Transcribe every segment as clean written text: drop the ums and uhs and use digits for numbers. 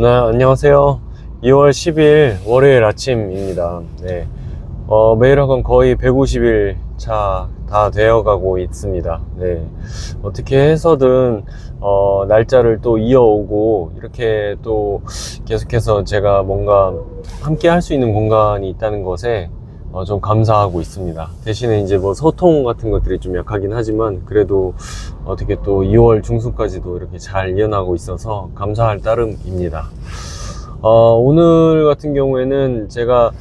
네, 안녕하세요. 2월 10일 월요일 아침입니다. 네. 매일 학원 거의 150일 차 다 되어가고 있습니다. 네. 어떻게 해서든, 날짜를 또 이어오고, 이렇게 또 계속해서 제가 뭔가 함께 할 수 있는 공간이 있다는 것에 좀 감사하고 있습니다. 대신에 이제 뭐 소통 같은 것들이 좀 약하긴 하지만, 그래도 어떻게 또 2월 중순까지도 이렇게 잘 이어나가고 있어서 감사할 따름입니다. 오늘 같은 경우에는 제가,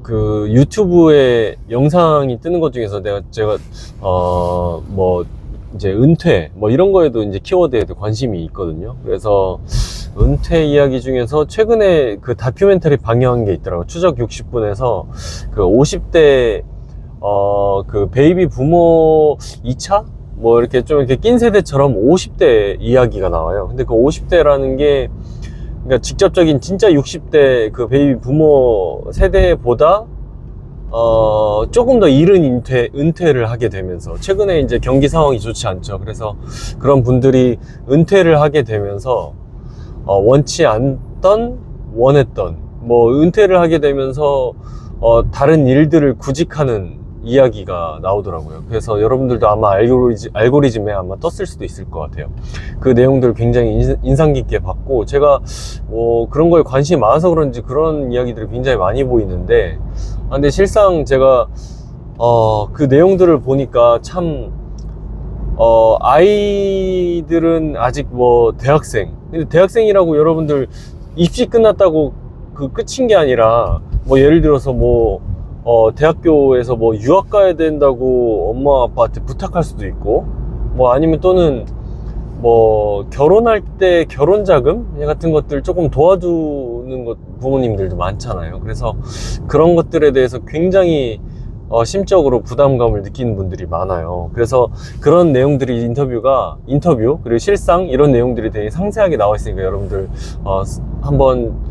그 유튜브에 영상이 뜨는 것 중에서 제가, 뭐, 이제 은퇴, 뭐 이런 거에도 이제 키워드에도 관심이 있거든요. 그래서 은퇴 이야기 중에서 최근에 그 다큐멘터리 방영한 게 있더라고요. 추적 60분에서 그 50대, 그 베이비 부모 2차? 뭐 이렇게 좀 이렇게 낀 세대처럼 50대 이야기가 나와요. 근데 그 50대라는 게 그러니까 직접적인 진짜 60대 그 베이비 부모 세대보다 조금 더 이른 은퇴를 하게 되면서 최근에 이제 경기 상황이 좋지 않죠. 그래서 그런 분들이 은퇴를 하게 되면서 원치 않던 원했던 뭐 은퇴를 하게 되면서 다른 일들을 구직하는 이야기가 나오더라고요. 그래서 여러분들도 아마 알고리즘에 아마 떴을 수도 있을 것 같아요. 그 내용들 굉장히 인상 깊게 봤고, 제가 그런 거에 관심이 많아서 그런지 그런 이야기들이 굉장히 많이 보이는데, 근데 실상 제가 그 내용들을 보니까 참 아이들은 아직 뭐 대학생, 근데 대학생이라고 여러분들 입시 끝났다고 그 끝인 게 아니라 뭐 예를 들어서 뭐 대학교에서 뭐 유학 가야 된다고 엄마 아빠한테 부탁할 수도 있고, 뭐 아니면 또는 뭐 결혼할 때 결혼자금 같은 것들 조금 도와주는 것 부모님들도 많잖아요. 그래서 그런 것들에 대해서 굉장히 심적으로 부담감을 느끼는 분들이 많아요. 그래서 그런 내용들이 인터뷰 그리고 실상 이런 내용들이 되게 상세하게 나와 있으니까 여러분들 한번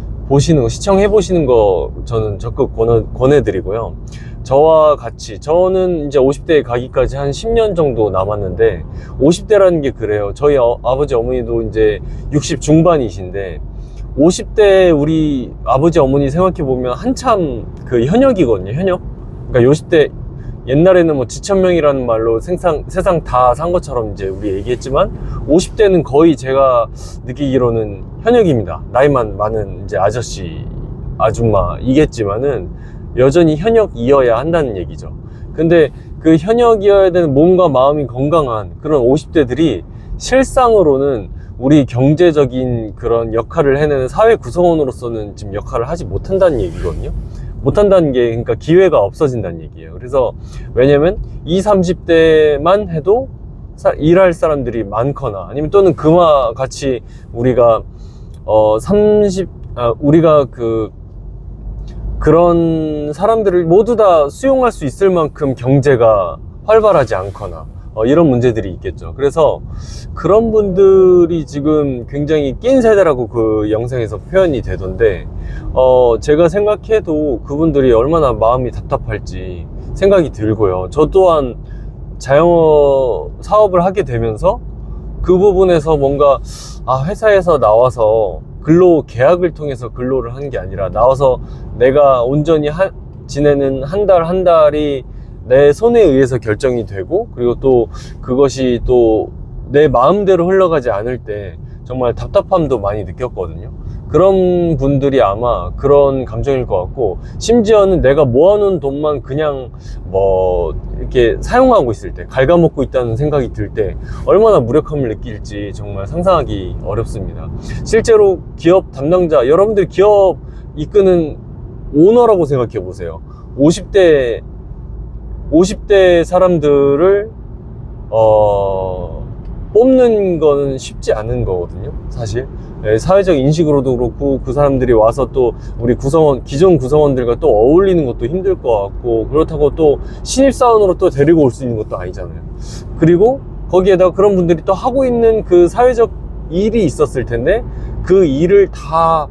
시청해 보시는 거 저는 적극 권해드리고요. 저와 같이, 저는 이제 50대에 가기까지 한 10년 정도 남았는데, 50대라는 게 그래요. 저희 아버지 어머니도 이제 60 중반이신데, 50대 우리 아버지 어머니 생각해 보면 한참 그 현역이거든요, 현역. 그러니까 50대, 옛날에는 뭐 지천명이라는 말로 세상 다 산 것처럼 이제 우리 얘기했지만, 50대는 거의 제가 느끼기로는 현역입니다. 나이만 많은 이제 아줌마이겠지만은, 여전히 현역이어야 한다는 얘기죠. 근데 그 현역이어야 되는 몸과 마음이 건강한 그런 50대들이 실상으로는 우리 경제적인 그런 역할을 해내는 사회 구성원으로서는 지금 역할을 하지 못한다는 얘기거든요. 못한다는 게 그러니까 기회가 없어진다는 얘기예요. 그래서 왜냐면 20, 30대만 해도 일할 사람들이 많거나 아니면 또는 그와 같이 우리가 우리가 그런 사람들을 모두 다 수용할 수 있을 만큼 경제가 활발하지 않거나 이런 문제들이 있겠죠. 그래서 그런 분들이 지금 굉장히 낀 세대라고 그 영상에서 표현이 되던데, 제가 생각해도 그분들이 얼마나 마음이 답답할지 생각이 들고요. 저 또한 자영업 사업을 하게 되면서 그 부분에서 뭔가 회사에서 나와서 계약을 통해서 근로를 하는 게 아니라 나와서 내가 온전히 지내는 한 달이 내 손에 의해서 결정이 되고, 그리고 또 그것이 또 내 마음대로 흘러가지 않을 때 정말 답답함도 많이 느꼈거든요. 그런 분들이 아마 그런 감정일 것 같고, 심지어는 내가 모아놓은 돈만 그냥 뭐 이렇게 사용하고 있을 때, 갉아먹고 있다는 생각이 들 때 얼마나 무력함을 느낄지 정말 상상하기 어렵습니다. 실제로 기업 담당자, 여러분들 기업 이끄는 오너라고 생각해 보세요. 50대 사람들을 뽑는 거는 쉽지 않은 거거든요, 사실. 사회적 인식으로도 그렇고, 그 사람들이 와서 또 우리 기존 구성원들과 또 어울리는 것도 힘들 것 같고, 그렇다고 또 신입사원으로 또 데리고 올 수 있는 것도 아니잖아요. 그리고 거기에다가 그런 분들이 또 하고 있는 그 사회적 일이 있었을 텐데, 그 일을 다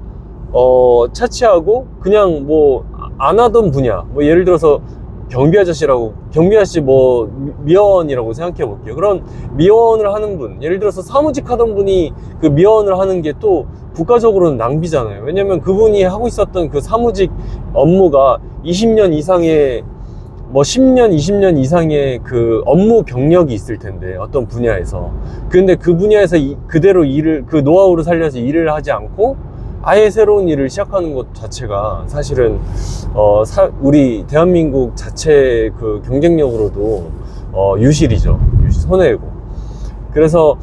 차치하고 그냥 뭐 안 하던 분야, 뭐 예를 들어서 경비 아저씨라고, 경비 아저씨 뭐 미화원이라고 생각해 볼게요. 그런 미화원을 하는 분, 예를 들어서 사무직 하던 분이 그 미화원을 하는 게 또 국가적으로는 낭비잖아요. 왜냐면 그분이 하고 있었던 그 사무직 업무가 20년 이상의 뭐 10년, 20년 이상의 그 업무 경력이 있을 텐데, 어떤 분야에서. 근데 그 분야에서 그대로 일을, 그 노하우를 살려서 일을 하지 않고 아예 새로운 일을 시작하는 것 자체가 사실은 우리 대한민국 자체 그 경쟁력으로도 유실이죠. 손해고. 그래서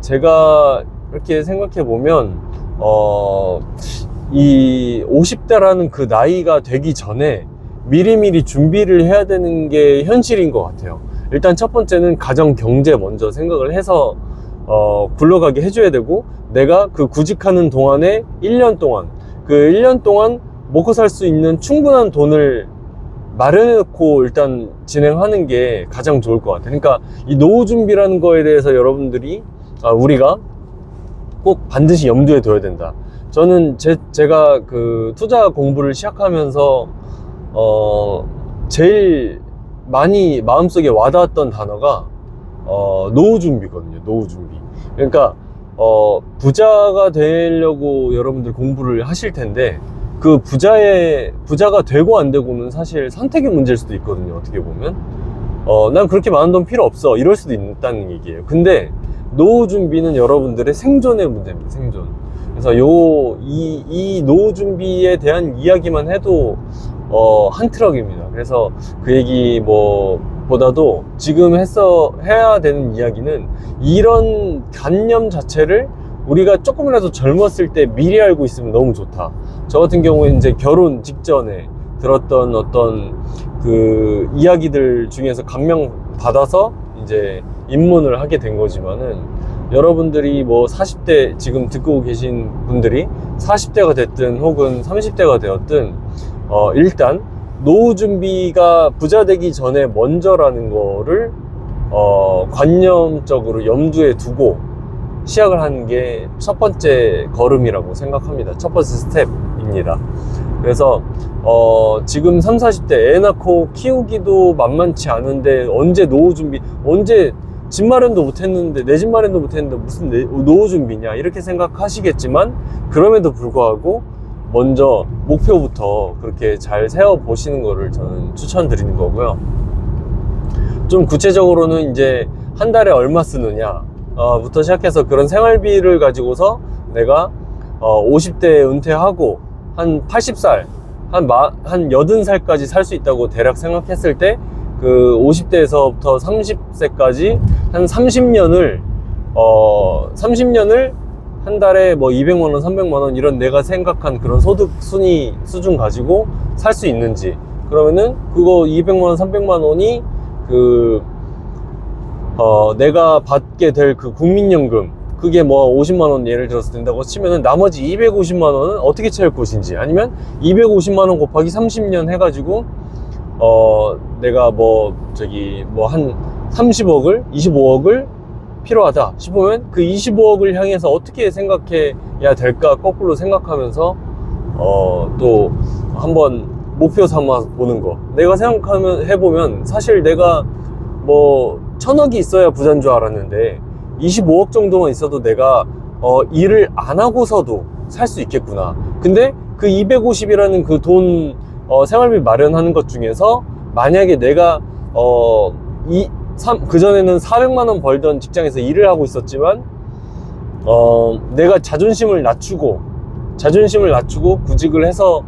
제가 이렇게 생각해 보면 이 50대라는 그 나이가 되기 전에 미리미리 준비를 해야 되는 게 현실인 것 같아요. 일단 첫 번째는 가정 경제 먼저 생각을 해서 굴러가게 해줘야 되고, 내가 그 구직하는 동안에 1년 동안, 그 1년 동안 먹고 살 수 있는 충분한 돈을 마련해 놓고 일단 진행하는 게 가장 좋을 것 같아요. 그러니까 이 노후 준비라는 거에 대해서 여러분들이 우리가 꼭 반드시 염두에 둬야 된다. 저는 제가 그 투자 공부를 시작하면서 제일 많이 마음속에 와닿았던 단어가 노후 준비거든요. 노후 준비. 그러니까 부자가 되려고 여러분들 공부를 하실 텐데, 그 부자가 되고 안 되고는 사실 선택의 문제일 수도 있거든요. 어떻게 보면 난 그렇게 많은 돈 필요 없어, 이럴 수도 있다는 얘기예요. 근데 노후 준비는 여러분들의 생존의 문제입니다. 생존. 그래서 이 노후 준비에 대한 이야기만 해도 한 트럭입니다. 그래서 그 얘기 보다도 지금 해야 되는 이야기는, 이런 관념 자체를 우리가 조금이라도 젊었을 때 미리 알고 있으면 너무 좋다. 저 같은 경우에 이제 결혼 직전에 들었던 어떤 그 이야기들 중에서 감명 받아서 이제 입문을 하게 된 거지만은, 여러분들이 뭐 40대 지금 듣고 계신 분들이 40대가 됐든 혹은 30대가 되었든 일단 노후 준비가 부자 되기 전에 먼저라는 거를 관념적으로 염두에 두고 시작을 하는 게 첫 번째 걸음이라고 생각합니다. 첫 번째 스텝입니다. 그래서 지금 30, 40대 애 낳고 키우기도 만만치 않은데 언제 노후 준비, 언제 집 마련도 못했는데, 내 집 마련도 못했는데 무슨 노후 준비냐, 이렇게 생각하시겠지만, 그럼에도 불구하고 먼저 목표부터 그렇게 잘 세워보시는 거를 저는 추천드리는 거고요. 좀 구체적으로는 이제 한 달에 얼마 쓰느냐 부터 시작해서, 그런 생활비를 가지고서 내가 50대 은퇴하고 한 80살, 한 80살까지 살 수 있다고 대략 생각했을 때, 그 50대에서부터 30세까지 한 30년을 한 달에 뭐 200만원, 300만원 이런 내가 생각한 그런 소득 순위 수준 가지고 살 수 있는지, 그러면은 그거 200만원, 300만원이 내가 받게 될 그 국민연금, 그게 뭐 50만원 예를 들어서 된다고 치면은, 나머지 250만원은 어떻게 채울 것인지, 아니면 250만원 곱하기 30년 해가지고 내가 한 30억을, 25억을 필요하다 싶으면 그 25억을 향해서 어떻게 생각해야 될까 거꾸로 생각하면서 또 한번 목표 삼아 보는 거. 내가 해보면 사실 내가 뭐 1000억이 있어야 부자인 줄 알았는데 25억 정도만 있어도 내가 일을 안 하고서도 살 수 있겠구나. 근데 그 250이라는 그 돈, 생활비 마련하는 것 중에서 만약에 내가 그전에는 400만원 벌던 직장에서 일을 하고 있었지만 내가 자존심을 낮추고 구직을 해서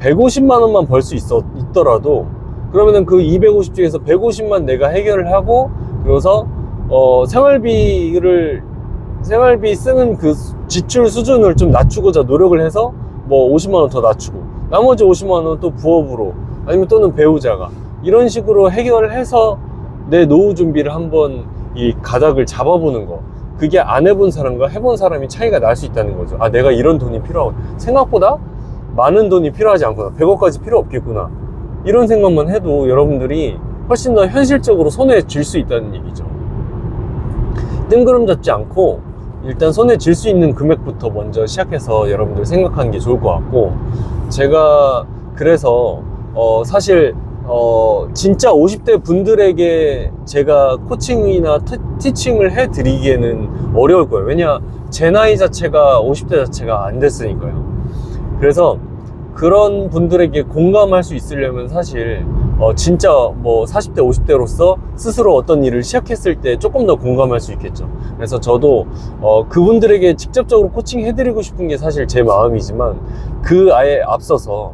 150만원만 벌 수 있더라도, 그러면은 그 250 중에서 150만 내가 해결을 하고, 그래서 생활비 쓰는 그 지출 수준을 좀 낮추고자 노력을 해서 뭐 50만원 더 낮추고, 나머지 50만원 또 부업으로, 아니면 또는 배우자가, 이런 식으로 해결을 해서 내 노후 준비를 한번 이 가닥을 잡아보는 거. 그게 안 해본 사람과 해본 사람이 차이가 날 수 있다는 거죠. 아, 내가 이런 돈이 필요하고, 생각보다 많은 돈이 필요하지 않구나, 100억까지 필요 없겠구나, 이런 생각만 해도 여러분들이 훨씬 더 현실적으로 손에 쥘 수 있다는 얘기죠. 뜬구름 잡지 않고 일단 손에 쥘 수 있는 금액부터 먼저 시작해서 여러분들 생각하는 게 좋을 것 같고, 제가 그래서 사실 진짜 50대 분들에게 제가 코칭이나 티칭을 해드리기에는 어려울 거예요. 왜냐, 제 나이 자체가 50대 자체가 안 됐으니까요. 그래서 그런 분들에게 공감할 수 있으려면 사실 진짜 뭐 40대 50대로서 스스로 어떤 일을 시작했을 때 조금 더 공감할 수 있겠죠. 그래서 저도 그분들에게 직접적으로 코칭 해드리고 싶은 게 사실 제 마음이지만 그에 앞서서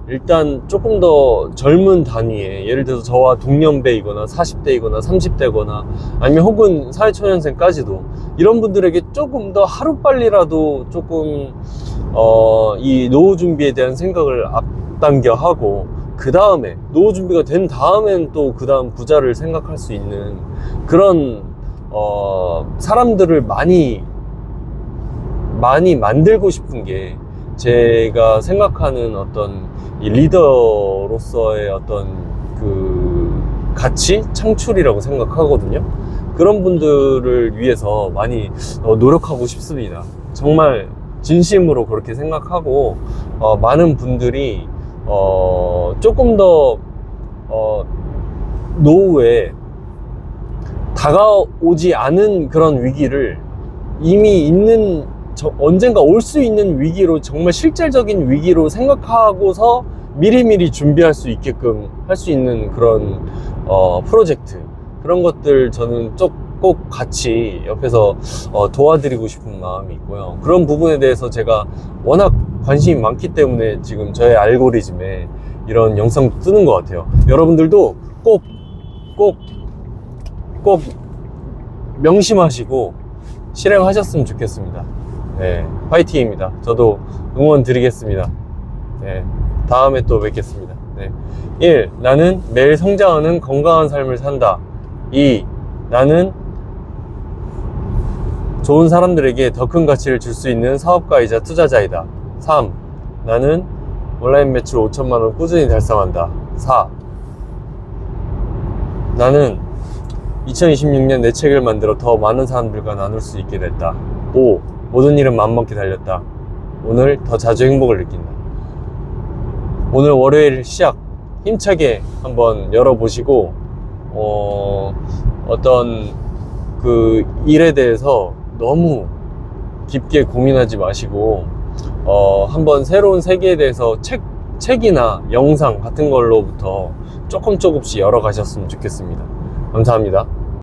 일단 조금 더 젊은 단위에, 예를 들어서 저와 동년배이거나 40대이거나 30대거나 아니면 혹은 사회초년생까지도 이런 분들에게 조금 더 하루빨리라도 조금 이 노후 준비에 대한 생각을 앞당겨 하고, 그 다음에 노후 준비가 된 다음엔 또 그 다음 부자를 생각할 수 있는 그런 사람들을 많이 만들고 싶은 게 제가 생각하는 어떤 이 리더로서의 어떤 그 가치 창출이라고 생각하거든요. 그런 분들을 위해서 많이 노력하고 싶습니다. 정말 진심으로 그렇게 생각하고, 많은 분들이 조금 더 노후에 다가오지 않은 그런 위기를 이미 있는, 언젠가 올 수 있는 위기로, 정말 실질적인 위기로 생각하고서 미리미리 준비할 수 있게끔 할 수 있는 그런 프로젝트, 그런 것들 저는 꼭 같이 옆에서 도와드리고 싶은 마음이 있고요. 그런 부분에 대해서 제가 워낙 관심이 많기 때문에 지금 저의 알고리즘에 이런 영상 뜨는 것 같아요. 여러분들도 꼭 명심하시고 실행하셨으면 좋겠습니다. 네, 화이팅입니다. 저도 응원 드리겠습니다. 네, 다음에 또 뵙겠습니다. 네. 1. 나는 매일 성장하는 건강한 삶을 산다. 2. 나는 좋은 사람들에게 더 큰 가치를 줄 수 있는 사업가이자 투자자이다. 3. 나는 온라인 매출 5천만원 꾸준히 달성한다. 4. 나는 2026년 내 책을 만들어 더 많은 사람들과 나눌 수 있게 됐다. 5. 모든 일은 맘먹기 달렸다. 오늘 더 자주 행복을 느낀다. 오늘 월요일 시작 힘차게 한번 열어보시고, 어떤 그 일에 대해서 너무 깊게 고민하지 마시고, 한번 새로운 세계에 대해서 책이나 영상 같은 걸로부터 조금씩 열어가셨으면 좋겠습니다. 감사합니다.